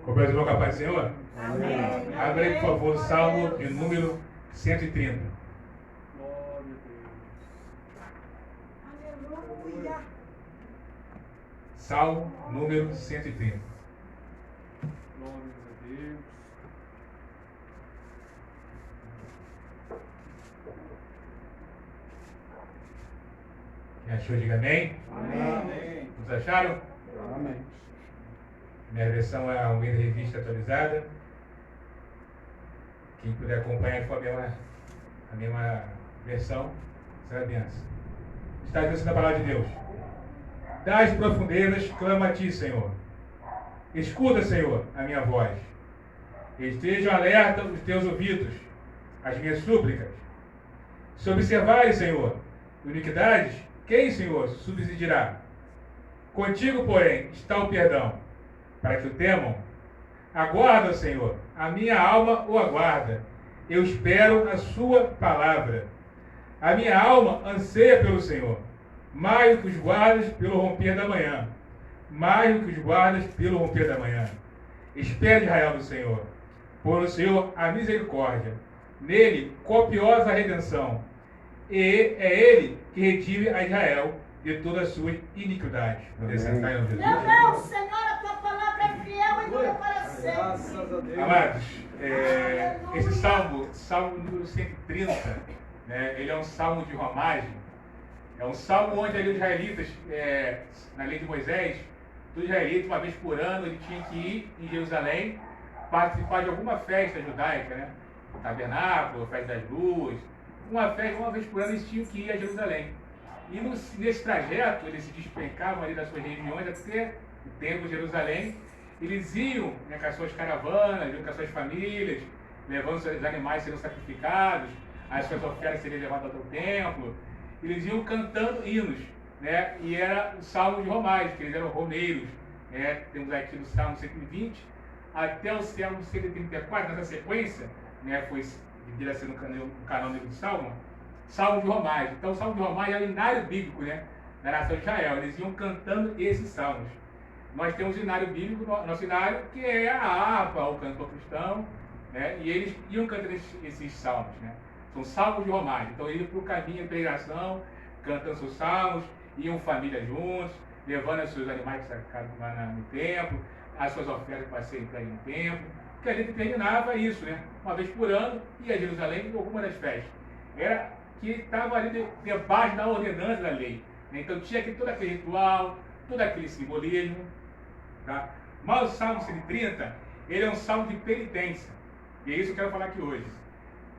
Compreendeu a paz do Senhor? Amém. Abre aí, por favor, Salmo de número 130. Aleluia. Salmo número 130. Glória a Deus. Quem achou, diga amém. Amém. Nos acharam? Amém. Minha versão é a Almeida Revista Atualizada. Quem puder acompanhar com a mesma versão, será benção. Está dizendo a palavra de Deus. Das profundezas clama a ti, Senhor. Escuta, Senhor, a minha voz. Estejam alerta os teus ouvidos, as minhas súplicas. Se observares, Senhor, iniquidades, quem, Senhor, subsidirá? Contigo, porém, está o perdão, para que o temam. Aguarda, Senhor, a minha alma o aguarda. Eu espero a sua palavra. A minha alma anseia pelo Senhor, mais do que os guardas pelo romper da manhã. Mais do que os guardas pelo romper da manhã. Espere, Israel, do Senhor, por o Senhor a misericórdia. Nele, copiosa a redenção. E é ele que redime a Israel de todas as suas iniquidades. Poder sentar em nome de Jesus. Meu Deus, Senhor, a tua palavra é fiel e dura para Graças sempre. a Deus. Amados, esse salmo número 130, né, ele é um salmo de romagem. É um salmo onde ali os israelitas, na lei de Moisés, todo israelita, uma vez por ano, ele tinha que ir em Jerusalém participar de alguma festa judaica, né? O tabernáculo, a festa das luas. Uma vez por ano eles tinham que ir a Jerusalém. E nesse trajeto, eles se despencavam ali das suas regiões até o templo de Jerusalém. Eles iam, né, com as suas caravanas, iam com as suas famílias, levando os animais sendo sacrificados, as suas ofertas seriam levadas ao templo. Eles iam cantando hinos, né? E era o salmo de romagem, que eles eram romeiros. Né? Temos aqui no Salmo 120 até o Salmo 134, nessa sequência, né? Foi dividido assim no canônico do Salmo, salmo de romagem. Então, o salmo de romagem é o hinário bíblico, né? Da nação de Israel. Eles iam cantando esses salmos. Nós temos o hinário bíblico, nosso hinário, que é a harpa, o cantor cristão, né? E eles iam cantando esses salmos, né? São salmos de romagem. Então, eles iam para o caminho de peregrinação, cantando seus salmos, iam família juntos, levando os seus animais sacrificados no templo, as suas ofertas para serem entregues no templo, que a gente terminava isso, né? Uma vez por ano, ia a Jerusalém em alguma das festas. Era que estava ali debaixo da ordenança da lei. Né? Então tinha aqui todo aquele ritual, todo aquele simbolismo. Tá? Mas o Salmo 130, ele é um salmo de penitência. E é isso que eu quero falar aqui hoje.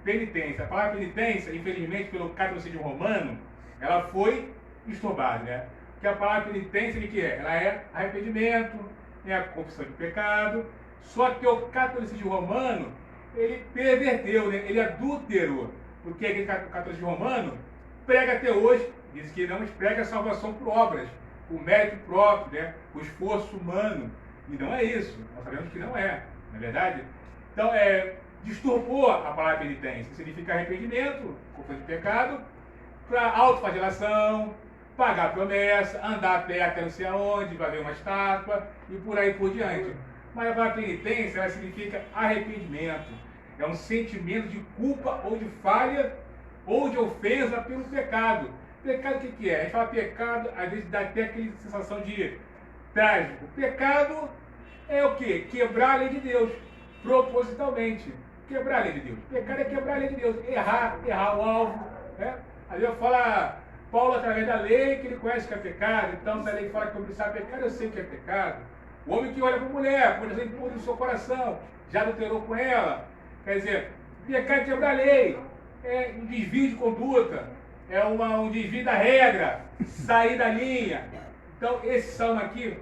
Penitência. A palavra penitência, infelizmente, pelo catolicismo romano, ela foi estorbada, né? Porque a palavra penitência, o que é? Ela é arrependimento, é a confissão de pecado. Só que o catolicismo romano, ele perverteu, né? Ele adulterou. Porque aquele catolicismo romano prega até hoje, diz que não prega a salvação por obras, o mérito próprio, né? O esforço humano. E não é isso. Nós sabemos que não é, não é verdade? Então, disturbou a palavra penitência. Significa arrependimento, confissão de pecado, para autoflagelação, pagar promessa, andar a pé até não sei aonde, vai ver uma estátua e por aí por diante. Mas a palavra penitência, ela significa arrependimento. É um sentimento de culpa ou de falha ou de ofensa pelo pecado. Pecado o que é? A gente fala pecado, às vezes dá até aquela sensação de trágico. Pecado é o quê? Quebrar a lei de Deus, propositalmente. Quebrar a lei de Deus. Pecado é quebrar a lei de Deus. Errar o alvo. Né? Aí eu falo, Paulo, através da lei, que ele conhece que é pecado. Então, se a lei fala que eu preciso pecado, eu sei que é pecado. O homem que olha para a mulher, por exemplo, impõe no seu coração, já adulterou com ela. Quer dizer, pecado é quebrar a lei. É um desvio de conduta. É um desvio da regra. Sair da linha. Então, esse salmo aqui,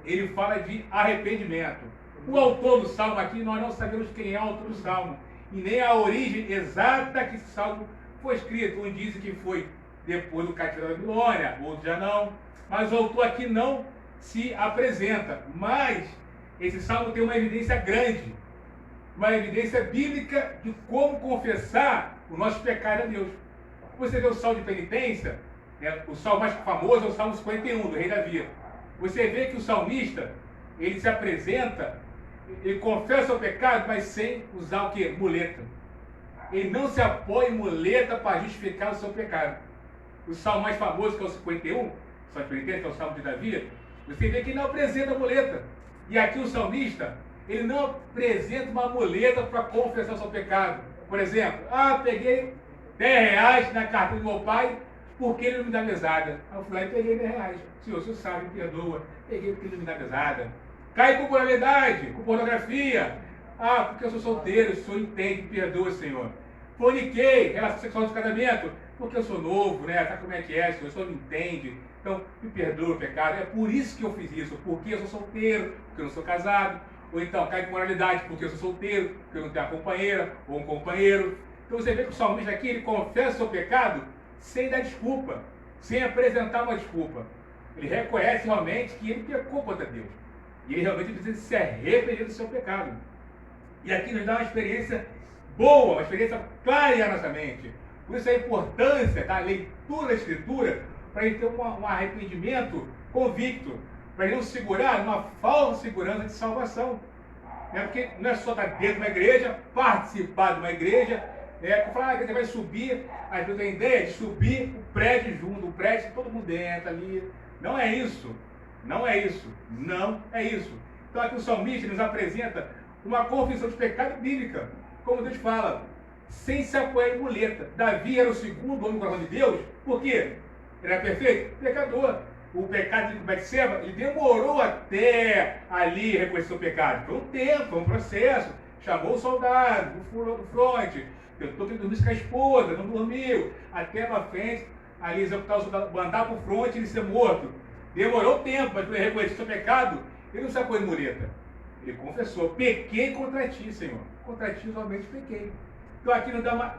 ele fala de arrependimento. O autor do salmo aqui, nós não sabemos quem é o autor do salmo. E nem a origem exata que esse salmo foi escrito. Um diz que foi depois do cativeiro da Babilônia, outro já não. Mas o autor aqui não se apresenta. Mas esse salmo tem uma evidência grande. Uma evidência bíblica de como confessar o nosso pecado a Deus. Você vê o salmo de penitência, né? O salmo mais famoso é o salmo 51, do rei Davi. Você vê que o salmista, ele se apresenta Ele confessa o pecado, mas sem usar o quê? Muleta. Ele não se apoia em muleta para justificar o seu pecado. O salmo mais famoso, que é o 51, Salmo 50, que é o salmo de Davi, você vê que ele não apresenta muleta. E aqui o salmista, ele não apresenta uma muleta para confessar o seu pecado. Por exemplo, peguei 10 reais na carteira do meu pai, porque ele não me dá mesada. Aí eu fui lá e peguei 10 reais. Senhor, o senhor sabe, me perdoa. Peguei porque ele não me dá mesada. Cai com moralidade, com pornografia. Porque eu sou solteiro, o senhor entende, me perdoa, Senhor. Forniquei, relação sexual de casamento, porque eu sou novo, né? Sabe como é que é, Senhor? O senhor me entende. Então, me perdoa o pecado. É por isso que eu fiz isso, porque eu sou solteiro, porque eu não sou casado. Ou então, cai com moralidade, porque eu sou solteiro, porque eu não tenho uma companheira ou um companheiro. Então, você vê que o salmista aqui, ele confessa o seu pecado sem dar desculpa, sem apresentar uma desculpa. Ele reconhece realmente que ele pecou contra Deus. E ele realmente precisa se arrepender do seu pecado. E aqui nos dá uma experiência boa, uma experiência clara na nossa mente. Por isso a importância da leitura da Escritura, para ele ter um arrependimento convicto, para ele não segurar numa falsa segurança de salvação. Porque não é só estar dentro de uma igreja, participar de uma igreja, falar, a igreja vai subir, às vezes tem ideia de subir o prédio junto, o prédio, todo mundo entra ali. Não é isso. Não é isso. Não é isso. Então aqui o salmista nos apresenta uma confissão de pecado bíblica, como Deus fala, sem se apoiar em muleta. Davi era o segundo homem no coração de Deus, por quê? Ele era perfeito? Pecador. O pecado de Betseba, ele demorou até ali reconhecer o pecado. Foi um tempo, foi um processo. Chamou o soldado do fronte, tentou que ele dormisse com a esposa, não dormiu. Até para frente, ali executar o soldado, mandar para o fronte e ele ser morto. Demorou tempo, mas para ele reconhecer o seu pecado, ele não se apoiou em muleta. Ele confessou, pequei contra ti, Senhor. Contra ti somente pequei. Então aqui nos dá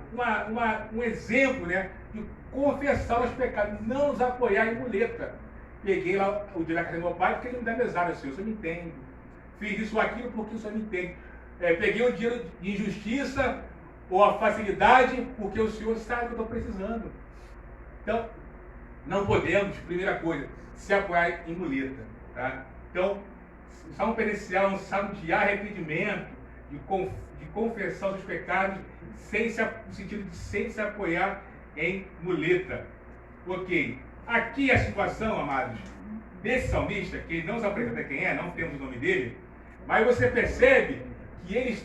um exemplo, né, de confessar os pecados, não nos apoiar em muleta. Peguei lá o dinheiro da casa do meu pai porque ele me dá mesada, Senhor, o Senhor me entende. Fiz isso ou aquilo porque o Senhor me entende. Peguei o dinheiro de injustiça ou a facilidade porque o Senhor sabe que eu estou precisando. Então, não podemos, primeira coisa, se apoiar em muleta. Tá? Então, o salmo penitencial é um salmo de arrependimento, de confessar os seus pecados, no sentido de sem se apoiar em muleta. Ok. Aqui a situação, amados, desse salmista, que não se apresenta quem é, não temos o nome dele, mas você percebe que ele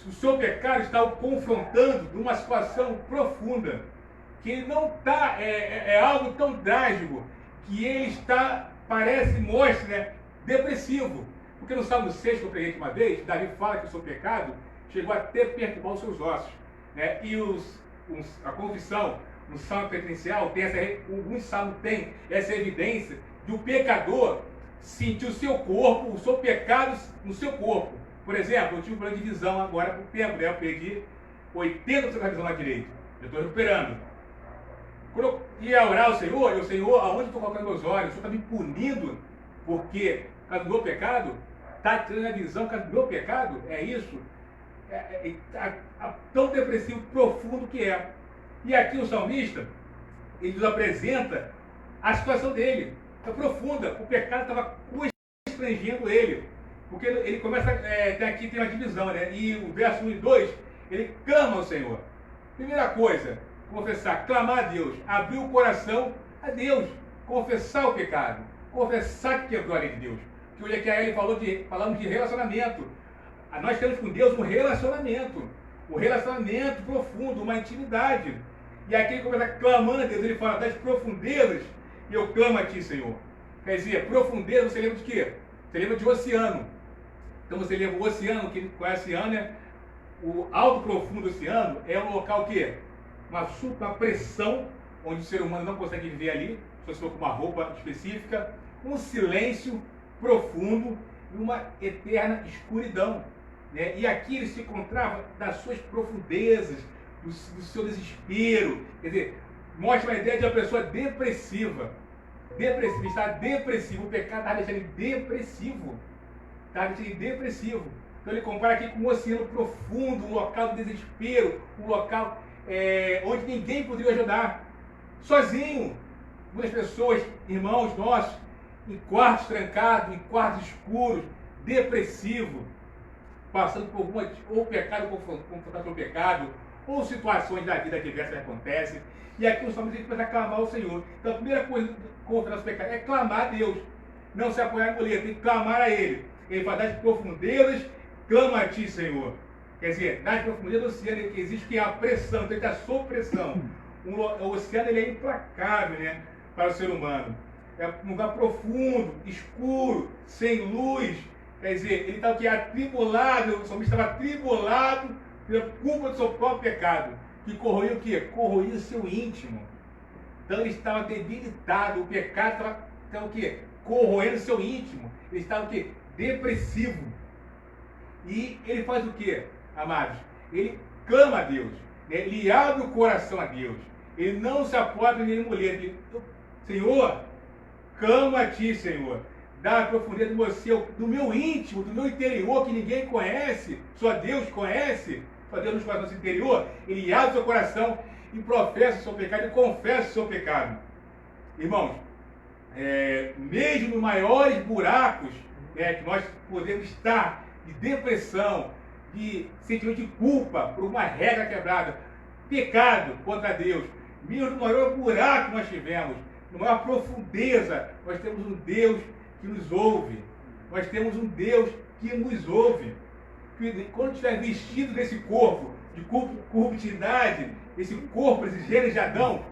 o seu pecado está o confrontando numa situação profunda, que ele não está, é algo tão trágico, que ele está, mostra, né, depressivo. Porque no Salmo 6, que eu preguei uma vez, Davi fala que o seu pecado chegou até perturbar os seus ossos. Né? E a confissão no Salmo penitencial, alguns salmos têm essa evidência de o pecador sentir o seu corpo, o seu pecado no seu corpo. Por exemplo, eu tive um problema de visão agora por tempo, né? Eu perdi 80% da visão na direita. Eu estou recuperando. Quando eu ia orar ao Senhor, Senhor, aonde estou colocando meus olhos? O Senhor está me punindo porque, por causa do meu pecado, está tirando a visão por causa do meu pecado? É isso? Tão depressivo, profundo que é. E aqui o salmista, ele nos apresenta a situação dele. É profunda. O pecado estava constrangendo ele. Porque ele começa, aqui tem uma divisão, né? E o verso 1 e 2, ele clama ao Senhor. Primeira coisa, confessar, clamar a Deus, abrir o coração a Deus, confessar o pecado, confessar que quebrou a lei de Deus. Que hoje aqui a ele falamos de relacionamento. Nós temos com Deus um relacionamento profundo, uma intimidade. E aqui ele começa clamando a Deus, ele fala das profundezas, e eu clamo a ti, Senhor. Quer dizer, profundeza, você lembra de quê? Você lembra de oceano. Então você lembra o oceano, quem conhece o oceano, o alto profundo oceano é um local que uma pressão, onde o ser humano não consegue viver ali, se for com uma roupa específica, um silêncio profundo e uma eterna escuridão. Né? E aqui ele se encontrava das suas profundezas, do seu desespero. Quer dizer, mostra uma ideia de uma pessoa depressiva. Está depressivo. O pecado está deixando ele depressivo. Então ele compara aqui com um oceano profundo, um local de desespero, um local onde ninguém poderia ajudar. Sozinho. Muitas pessoas, irmãos nossos, em quartos trancados, em quartos escuros, depressivo, passando por alguma, ou pecado, confrontado pelo pecado, ou situações da vida diversas que acontecem. E aqui o salmista precisa clamar ao Senhor. Então a primeira coisa contra o nosso pecado é clamar a Deus. Não se apoiar em mulher, tem que clamar a Ele. Ele fala, das profundezas, clama a Ti, Senhor. Quer dizer, nas profundezas do oceano existe que a pressão, então ele está sob pressão. O oceano ele é implacável, né, para o ser humano. É um lugar profundo, escuro, sem luz. Quer dizer, ele está atribulado, o salmista estava atribulado pela culpa do seu próprio pecado, que corroía o quê? Corroía o seu íntimo. Então ele estava debilitado, o pecado estava o quê? Corroendo o seu íntimo. Ele estava o quê? Depressivo. E ele faz o quê, amados? Ele clama a Deus, né? Ele abre o coração a Deus. Ele não se apoia em nenhuma mulher. Ele, Senhor, clamo a Ti, Senhor. Dá a profundidade do meu íntimo, do meu interior, que ninguém conhece, só Deus conhece, só Deus nos conhece nosso interior. Ele abre o seu coração e professa o seu pecado e confessa o seu pecado. Irmãos, mesmo nos maiores buracos que nós podemos estar, de depressão, de sentimento de culpa por uma regra quebrada, pecado contra Deus, mesmo no maior buraco que nós tivemos, na maior profundeza, nós temos um Deus que nos ouve. Nós temos um Deus que nos ouve. Que, quando estiver vestido desse corpo de corruptividade, esse corpo, esse gênero de Adão,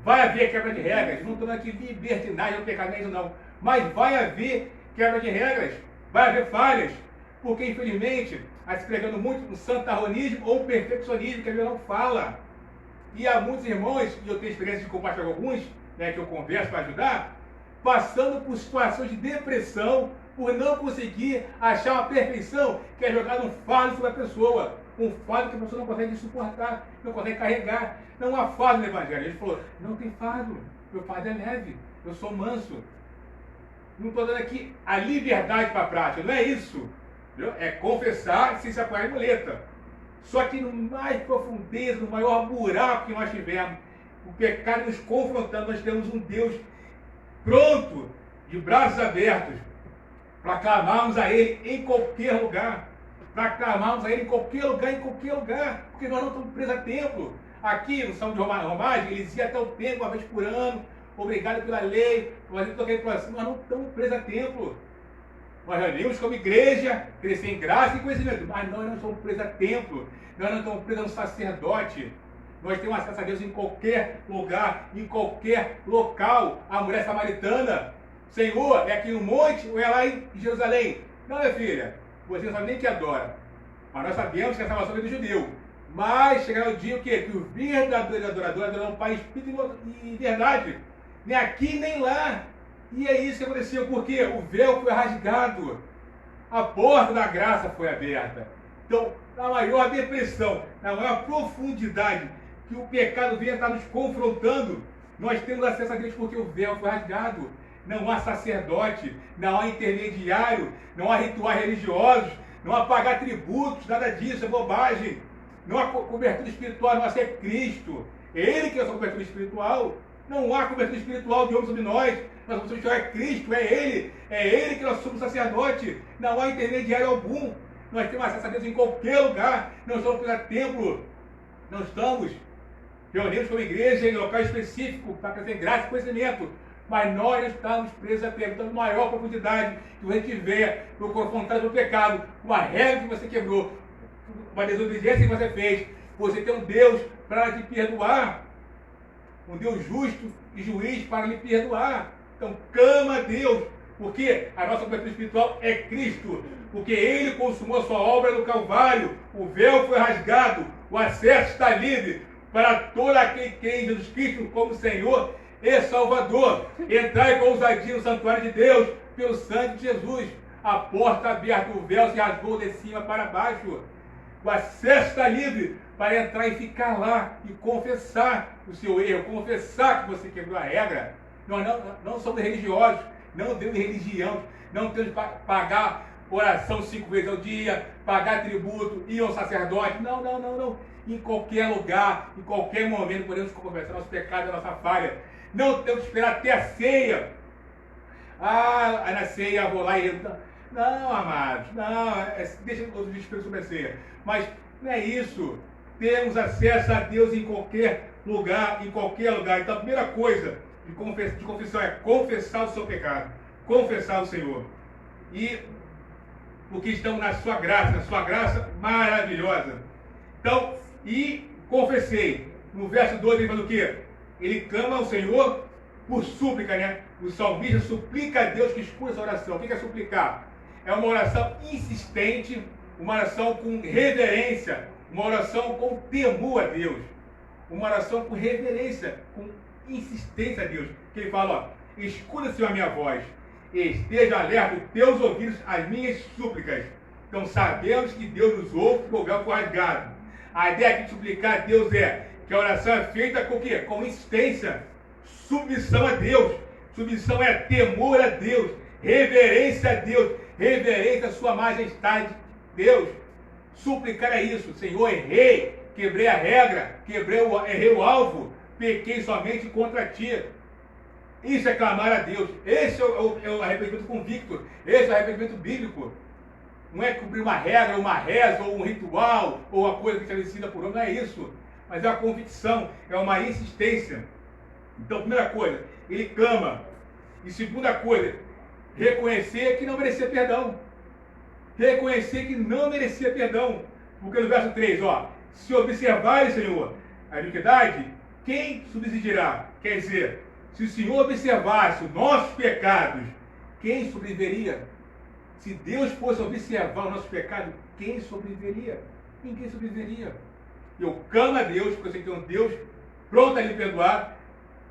vai haver quebra de regras. Não estou aqui libertinagem ou pecado, não. Mas vai haver quebra de regras. Vai haver falhas. Porque, infelizmente, está se pregando muito no santarronismo ou perfeccionismo, que a Bíblia não fala. E há muitos irmãos, e eu tenho experiência de compartilhar com alguns, né, que eu converso para ajudar, passando por situações de depressão, por não conseguir achar uma perfeição, que é jogar um fardo sobre a pessoa. Um fardo que a pessoa não consegue suportar, não consegue carregar. Não há fardo no Evangelho. Ele falou, não tem fardo, meu fardo é leve, eu sou manso. Não estou dando aqui a liberdade para a prática, não é isso. Entendeu? É confessar sem se apoiar em muleta. Só que no mais profundeza, no maior buraco que nós tivemos, o pecado nos confrontando, nós temos um Deus pronto, de braços abertos, para clamarmos a Ele em qualquer lugar. Para clamarmos a Ele em qualquer lugar, porque nós não estamos presos a templo. Aqui no Salmo de Romagem, eles iam até o templo uma vez por ano, obrigado pela lei, mas nós não estamos presos a templo. Nós reunimos como igreja, crescer em graça e conhecimento, mas nós não estamos presos a templo, nós não estamos presos a um sacerdote. Nós temos acesso a Deus em qualquer lugar, em qualquer local. A mulher samaritana, Senhor, é aqui no monte ou é lá em Jerusalém? Não, minha filha, você não sabe nem que adora. Mas nós sabemos que a salvação vem do judeu. Mas chegará o dia o quê? Que o verdadeiro adorador adorará o Pai em espírito e verdade. Nem aqui, nem lá. E é isso que aconteceu, porque o véu foi rasgado. A porta da graça foi aberta. Então, na maior depressão, na maior profundidade que o pecado venha estar nos confrontando, nós temos acesso a Deus porque o véu foi rasgado. Não há sacerdote, não há intermediário, não há rituais religiosos, não há pagar tributos, nada disso, é bobagem. Não há cobertura espiritual, não há ser Cristo. É Ele que é a nossa cobertura espiritual. Não há cobertura espiritual de homem sobre nós. Nós vamos chamar Cristo, é Ele que nós somos sacerdote. Não há intermediário algum. Nós temos acesso a Deus em qualquer lugar. Não estamos pelo templo. Não estamos reunidos como igreja em local específico para trazer graça e conhecimento. Mas nós não estamos presos a tempo. Então, maior profundidade que você tiver no confrontado do pecado, uma regra que você quebrou, uma desobediência que você fez, você tem um Deus para te perdoar. Um Deus justo e juiz para lhe perdoar. Então, clama a Deus, porque a nossa cobertura espiritual é Cristo, porque Ele consumou a sua obra no Calvário, o véu foi rasgado, o acesso está livre para todo aquele que crê em Jesus Cristo como Senhor e Salvador. Entrai com ousadia no santuário de Deus, pelo sangue de Jesus. A porta aberta, o véu se rasgou de cima para baixo. O acesso está livre para entrar e ficar lá e confessar o seu erro, confessar que você quebrou a regra. Nós não somos religiosos, não temos religião, não temos que pagar oração 5 vezes ao dia, pagar tributo, ir ao sacerdote. Não. Em qualquer lugar, em qualquer momento, podemos confessar nosso pecado, a nossa falha. Não temos que esperar até a ceia. Na ceia eu vou lá e Não, amados, não, deixa o desespero sobre a ceia. Mas não é isso. Temos acesso a Deus em qualquer lugar, em qualquer lugar. Então a primeira coisa de confissão é confessar o seu pecado, confessar o Senhor. E porque estamos na sua graça maravilhosa. Então, e confessei. No verso 2 ele fala o quê? Ele clama ao Senhor por súplica, né? O salmista suplica a Deus que escute essa oração. O que é suplicar? É uma oração insistente, uma oração com reverência, uma oração com temor a Deus, uma oração com reverência, com insistência a Deus. Que ele fala, ó, escuta, Senhor, a minha voz, esteja alerta os teus ouvidos às minhas súplicas. Então sabemos que Deus nos ouve com o véu rasgado. A ideia aqui de suplicar a Deus é que a oração é feita com o quê? Com insistência, submissão a Deus. Submissão é temor a Deus, reverência a Deus, reverência à sua majestade, Deus. Suplicar é isso. Senhor, errei, quebrei a regra, errei o alvo, pequei somente contra ti. Isso é clamar a Deus. Esse é o arrependimento convicto. Esse é o arrependimento bíblico. Não é cumprir uma regra, uma reza, ou um ritual, ou uma coisa que é estabelecida por homem. Não é isso. Mas é uma convicção, é uma insistência. Então, primeira coisa, ele clama. E segunda coisa, reconhecer que não merecia perdão. Reconhecer que não merecia perdão. Porque no verso 3, ó, se observares, Senhor, a iniquidade, quem subsistirá? Quer dizer, se o Senhor observasse os nossos pecados, quem sobreviveria? Se Deus fosse observar os nossos pecados, quem sobreviveria? Ninguém sobreviveria. Eu clamo a Deus, porque eu sei que tem um Deus pronto a me perdoar.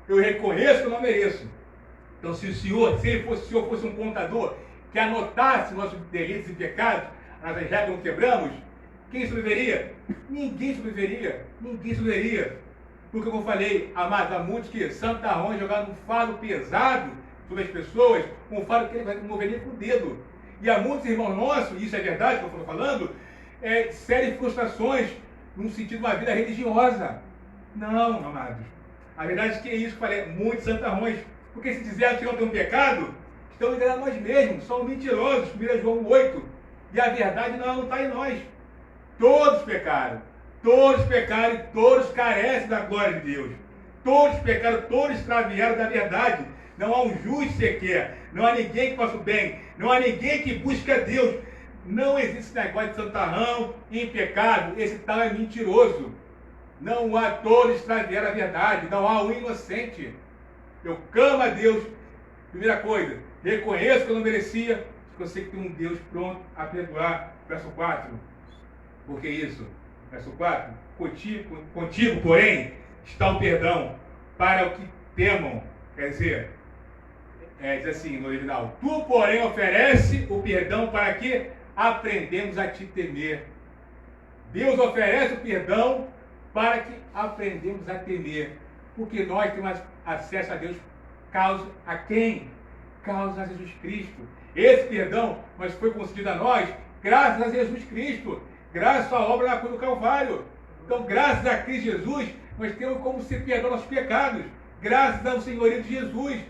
Eu reconheço que eu não mereço. Então, se o Senhor fosse um contador que anotasse nossos delitos e pecados, as regras que não quebramos, quem sobreviveria? Ninguém sobreviveria. Ninguém sobreviveria. Porque, como eu falei, amados, há muitos que santarrões jogaram um fardo pesado sobre as pessoas, um fardo que ele vai moveria com o dedo. E há muitos irmãos nossos, e isso é verdade que eu estou falando, sérias frustrações no sentido de uma vida religiosa. Não, amados. A verdade é que é isso que eu falei, muitos santarrões. Porque se disseram que não tem um pecado, estão enganando nós mesmos, são mentirosos, 1 João 8. E a verdade não está em nós. Todos pecaram e todos carecem da glória de Deus. Todos pecaram, todos extraviaram da verdade. Não há um justo sequer, não há ninguém que faça o bem, não há ninguém que busque a Deus. Não existe esse negócio de santarrão, impecável, esse tal é mentiroso. Não há todos extraviaram a verdade, não há um inocente. Eu clamo a Deus, primeira coisa, reconheço que eu não merecia, porque eu sei que tem um Deus pronto a perdoar. Verso 4, por que isso? Verso 4, contigo, porém, está o perdão, para o que temam. Quer dizer, diz assim no original, tu, porém, oferece o perdão para que aprendemos a te temer. Deus oferece o perdão para que aprendemos a temer. Porque nós temos acesso a Deus, causa a quem? Causa a Jesus Cristo. Esse perdão mas foi concedido a nós graças a Jesus Cristo, graças à sua obra na cruz do Calvário. Então, graças a Cristo Jesus, nós temos como se perdoar nossos pecados, graças ao senhorio de Jesus.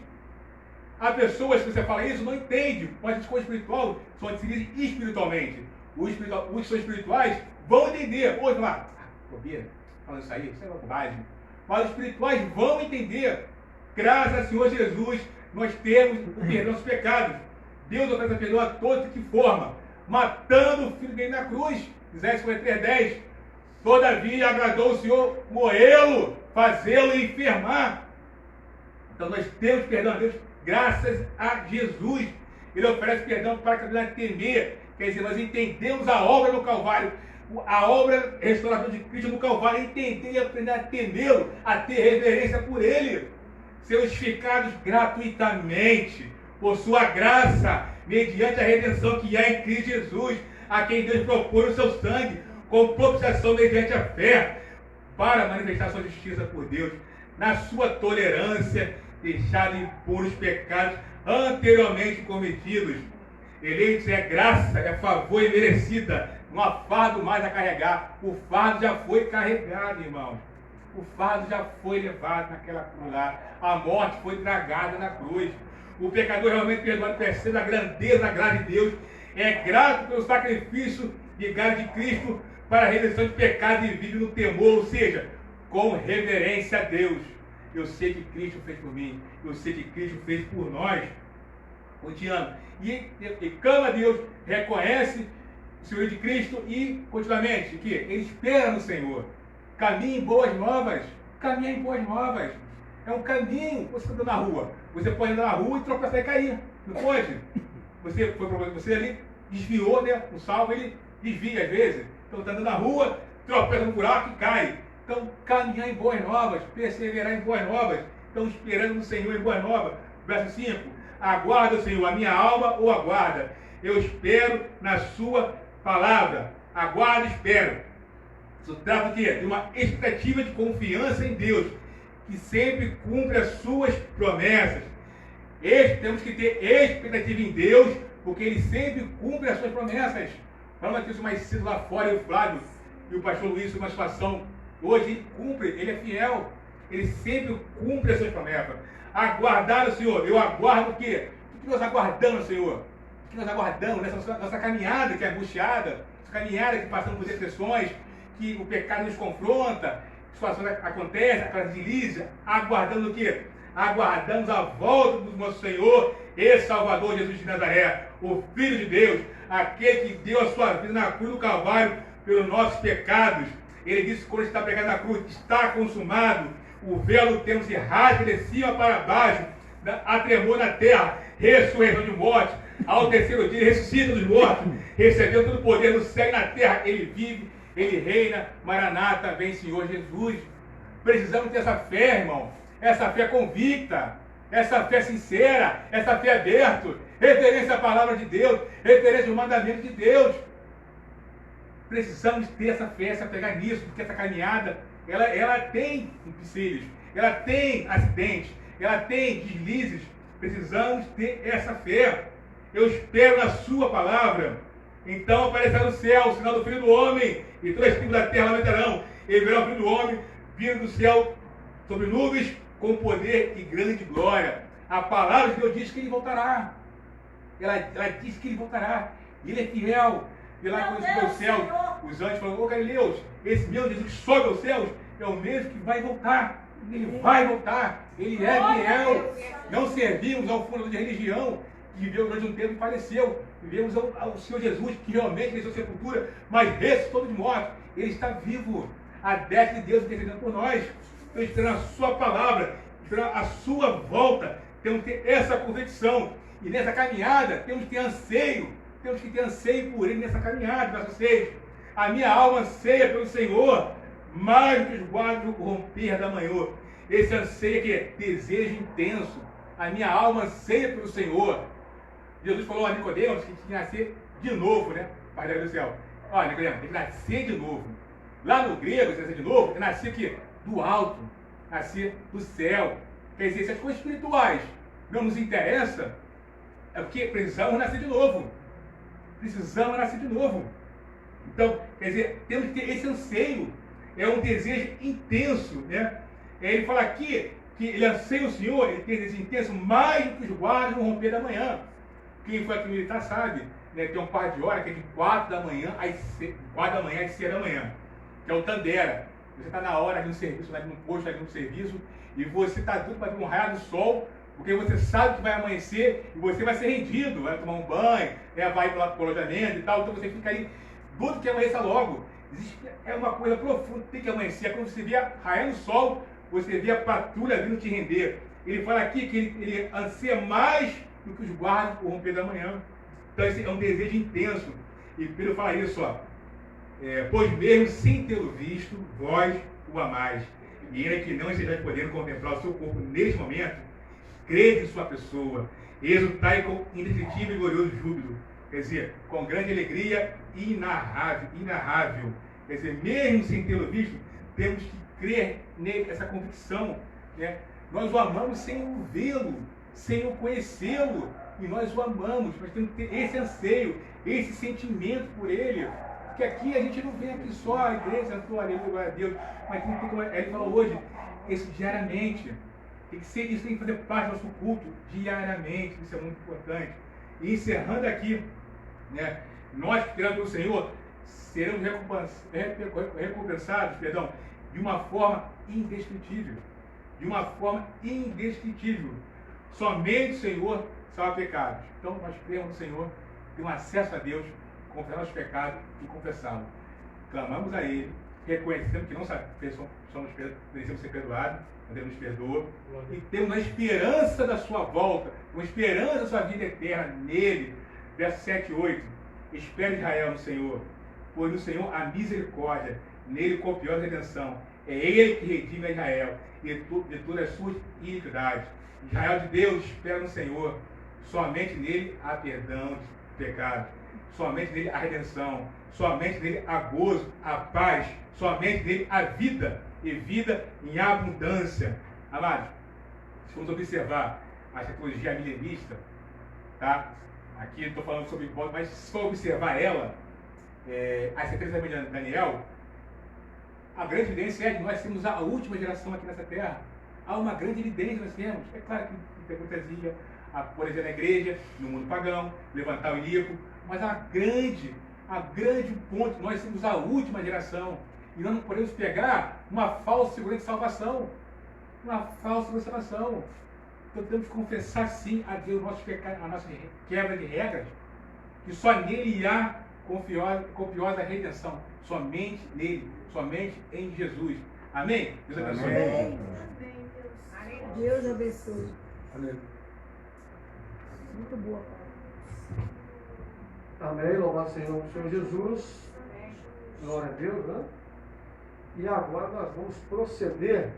Há pessoas que você fala isso, não entende, mas a escola espiritual são adquiridas espiritualmente. Os que são espirituais vão entender. Hoje lá, bobeira, falando isso aí, isso é uma bobagem. Mas os espirituais vão entender. Graças ao Senhor Jesus, nós temos o perdão dos pecados. Deus oferece perdão a todos de que forma? Matando o Filho dele na cruz. Isaías 43:10. Todavia agradou o Senhor moê-lo, fazê-lo enfermar. Então nós temos perdão a Deus graças a Jesus. Ele oferece perdão para que a temer. Quer dizer, nós entendemos a obra no Calvário, a obra restauradora de Cristo no Calvário, entender e aprender a temê-lo, a ter reverência por Ele. Ser justificados gratuitamente, por sua graça, mediante a redenção que há em Cristo Jesus, a quem Deus propõe o seu sangue, com propiciação mediante a fé, para manifestar sua justiça por Deus, na sua tolerância, deixado impuros os pecados anteriormente cometidos. Eleitos é graça, é favor imerecida, não há fardo mais a carregar. O fardo já foi carregado, irmãos. O fardo já foi levado naquela cruz lá. A morte foi tragada na cruz. O pecador realmente perdoado percebe a grandeza, a graça de Deus é grato pelo sacrifício vigário de Cristo para a redenção de pecados e vive no temor, ou seja, com reverência a Deus. Eu sei que Cristo fez por mim, eu sei que Cristo fez por nós. Continuando. E clama a Deus, reconhece o Senhor de Cristo e, continuamente, que ele espera no Senhor. Caminhe em boas novas. Caminhe em boas novas. É um caminho. Você está andando na rua. Você pode andar na rua e tropeçar e cair. Não pode? Você ali desviou, né? O salvo ele desvia às vezes. Então está andando na rua, tropeça no buraco e cai. Então, caminhar em boas novas, perseverar em boas novas. Então, esperando no Senhor em boas novas. Verso 5. Aguarda, Senhor, a minha alma o aguarda. Eu espero na sua palavra. Aguardo e espero. Isso trata de uma expectativa de confiança em Deus, que sempre cumpre as suas promessas. Temos que ter expectativa em Deus, porque Ele sempre cumpre as suas promessas. Falamos aqui isso mais cedo lá fora, o Flávio e o pastor Luiz, uma situação. Hoje Ele cumpre, Ele é fiel. Ele sempre cumpre as suas promessas. Aguardar o Senhor. Eu aguardo o quê? O que nós aguardamos, Senhor? O que nós aguardamos nessa nossa caminhada que é angustiada, essa caminhada que passamos por depressões, que o pecado nos confronta, situações acontecem, aquelas delícias, aguardando o quê? Aguardamos a volta do nosso Senhor e Salvador Jesus de Nazaré, o Filho de Deus, aquele que deu a sua vida na cruz do Calvário pelos nossos pecados. Ele disse quando está pregado na cruz, está consumado. O véu do templo se rasga de cima para baixo, há tremor na terra, ressurreição de morte. Ao terceiro dia, ressuscita dos mortos, recebeu todo o poder no céu e na terra. Ele vive, ele reina. Maranata, vem Senhor Jesus. Precisamos ter essa fé, irmão. Essa fé convicta, essa fé sincera, essa fé aberta, referência à palavra de Deus, referência ao mandamento de Deus. Precisamos ter essa fé, se apegar nisso, porque essa caminhada, ela tem empecilhos, ela tem acidentes, ela tem deslizes. Precisamos ter essa fé. Eu espero na sua palavra. Então aparecerá no céu o sinal do Filho do Homem, e todas as tribos da terra lamentarão. E verá o Filho do Homem vindo do céu sobre nuvens com poder e grande glória. A palavra de Deus diz que ele voltará. Ela diz que ele voltará. Ele é fiel. E lá quando subiu ao céu, os anjos falaram: ô Galileus, esse meu Jesus que sobe aos céus é o mesmo que vai voltar. Ele vai voltar. Ele é fiel. Não servimos ao fundador de religião que viveu durante um tempo e faleceu. Vivemos ao Senhor Jesus, que realmente deixou sepultura, mas ressuscitou de morte. Ele está vivo. A destra de Deus intercedendo por nós. Então, esperando a sua palavra, esperando a sua volta. Temos que ter essa convicção. E nessa caminhada, temos que ter anseio. Temos que ter anseio por Ele nessa caminhada. Verso 6. A minha alma anseia pelo Senhor, mais do que os guardas do romper da manhã. Esse anseio aqui é desejo intenso. A minha alma anseia pelo Senhor. Jesus falou a Nicodemos que tinha que nascer de novo, né? Pai do céu. Olha, Nicodemos, tem que nascer de novo. Lá no grego, se nascer de novo, é nascer aqui do alto, nascer do céu. Quer dizer, se as coisas espirituais não nos interessam, é porque precisamos nascer de novo. Precisamos nascer de novo. Então, quer dizer, temos que ter esse anseio. É um desejo intenso, né? Ele fala aqui que ele anseia o Senhor, ele tem desejo intenso mais do que os guardas no romper da manhã. Quem foi aqui militar sabe, né? Tem um par de hora que é de 4 da manhã às 6 da manhã, que é o Tandera. Você está na hora ali no serviço, ali no posto, ali no serviço, e você está tudo para vir um raio do sol, porque você sabe que vai amanhecer e você vai ser rendido, vai tomar um banho, né? Vai para o alojamento e tal, então você fica aí, tudo que amanheça logo. É uma coisa profunda, tem que amanhecer. É quando você vê raiando o sol, você vê a patrulha vindo te render. Ele fala aqui que ele anseia mais do que os guardas por romper da manhã. Então esse é um desejo intenso. E Pedro fala isso, ó. Pois mesmo sem tê-lo visto, vós o amais. E ele que não estejais podendo contemplar o seu corpo neste momento, crede em sua pessoa, exultai com indescritível e glorioso júbilo. Quer dizer, com grande alegria inarrável. Quer dizer, mesmo sem tê-lo visto, temos que crer nele, essa convicção. Né? Nós o amamos sem o vê-lo, sem o conhecê-lo. E nós o amamos, nós temos que ter esse anseio, esse sentimento por ele. Porque aqui a gente não vem aqui só a igreja, glória a Deus, mas tem que ter, como ele falou hoje, isso diariamente. Tem que ser isso, tem que fazer parte do nosso culto diariamente. Isso é muito importante. E encerrando aqui né? Nós que esperamos pelo Senhor seremos recompensados, de uma forma indescritível. De uma forma indescritível. Somente o Senhor salva pecados. Então nós cremos no Senhor, temos acesso a Deus, confessar os pecados e confessá-lo. Clamamos a Ele, reconhecendo que não merecemos ser perdoados, mas Ele nos perdoa, e temos a esperança da sua volta, uma esperança da sua vida eterna nele. Verso 7 e 8. Espere Israel no Senhor, pois no Senhor há misericórdia, nele copiosa redenção. É Ele que redime a Israel de todas as suas iniquidades. Israel de Deus espera no Senhor, somente nele há perdão de pecados, somente nele há redenção, somente nele há gozo, há paz, somente nele há vida, e vida em abundância. Amados, se formos observar a teologia milenista, tá? Aqui estou falando sobre Paulo, mas se for observar ela, as sentenças de Daniel, a grande evidência é que nós temos a última geração aqui nessa terra. Há uma grande evidência nós temos. É claro que tem hipocrisia, por exemplo, na igreja, no mundo pagão, levantar o iníquo, mas a grande ponto, nós temos a última geração. E nós não podemos pegar uma falsa segurança de salvação. Uma falsa segurança de salvação. Então temos que confessar sim a Deus o nosso pecado, a nossa quebra de regras, que só nele há copiosa redenção. Somente nele, somente em Jesus. Amém? Deus abençoe. Amém. Deus abençoe. Amém. Muito boa. Amém. Louvado seja o nome do Senhor Jesus. Glória a Deus, né? E agora nós vamos proceder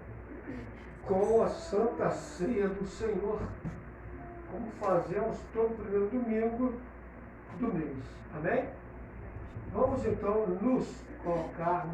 com a Santa Ceia do Senhor, como fazemos todo primeiro domingo do mês. Amém? Vamos então nos colocar